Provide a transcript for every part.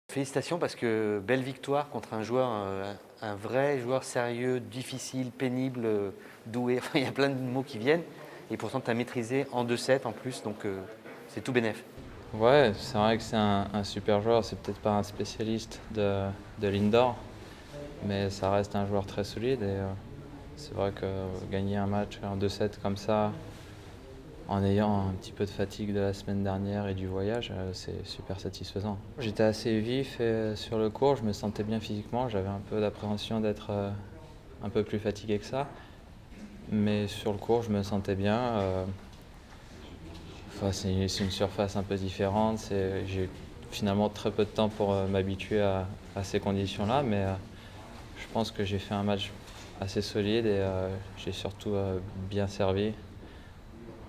Félicitations parce que belle victoire contre un joueur, un vrai joueur sérieux, difficile, pénible, doué. Enfin, il y a plein de mots qui viennent. Et pourtant, tu as maîtrisé en 2-7 en plus, donc c'est tout bénef. Ouais, c'est vrai que c'est un super joueur. C'est peut-être pas un spécialiste de l'indoor, mais ça reste un joueur très solide. Et c'est vrai que gagner un match en 2-7 comme ça, en ayant un petit peu de fatigue de la semaine dernière et du voyage, c'est super satisfaisant. J'étais assez vif et sur le court, je me sentais bien physiquement. J'avais un peu d'appréhension d'être un peu plus fatigué que ça. Mais sur le court, je me sentais bien. Enfin, c'est une surface un peu différente. J'ai finalement très peu de temps pour m'habituer à ces conditions-là, mais je pense que j'ai fait un match assez solide et j'ai surtout bien servi.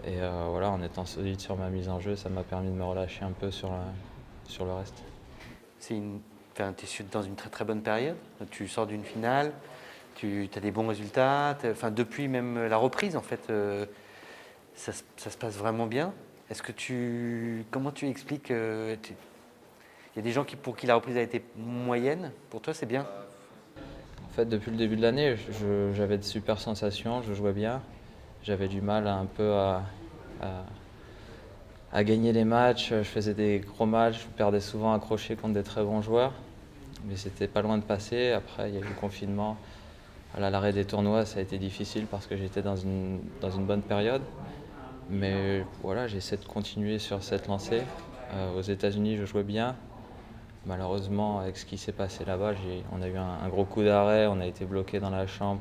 Et voilà, en étant solide sur ma mise en jeu, ça m'a permis de me relâcher un peu sur le reste. Enfin, tu es dans une très très bonne période. Tu sors d'une finale, tu as des bons résultats. Enfin, depuis même la reprise, en fait, ça se passe vraiment bien. Comment tu expliques il y a des gens pour qui la reprise a été moyenne. Pour toi, c'est bien. En fait, depuis le début de l'année, j'avais de super sensations, je jouais bien. J'avais du mal un peu à- à gagner les matchs. Je faisais des gros matchs, je perdais souvent accroché contre des très bons joueurs. Mais c'était pas loin de passer. Après, il y a eu le confinement. Voilà, l'arrêt des tournois, ça a été difficile parce que j'étais dans une bonne période. Mais voilà, j'essaie de continuer sur cette lancée. Aux États-Unis, je jouais bien. Malheureusement, avec ce qui s'est passé là-bas, on a eu un gros coup d'arrêt, on a été bloqué dans la chambre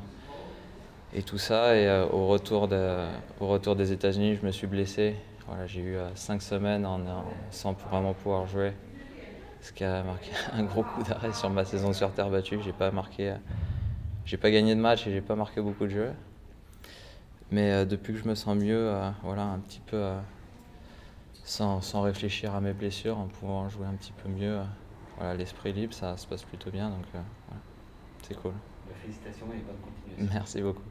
et tout ça. Et au retour des États-Unis, je me suis blessé. Voilà, j'ai eu 5 semaines sans vraiment pouvoir jouer, ce qui a marqué un gros coup d'arrêt sur ma saison sur terre battue. J'ai pas gagné de match et j'ai pas marqué beaucoup de jeux. Mais depuis que je me sens mieux, voilà, un petit peu sans réfléchir à mes blessures, en pouvant jouer un petit peu mieux, voilà, l'esprit libre, ça se passe plutôt bien. Donc voilà, c'est cool. Félicitations et bonne continuation. Merci beaucoup.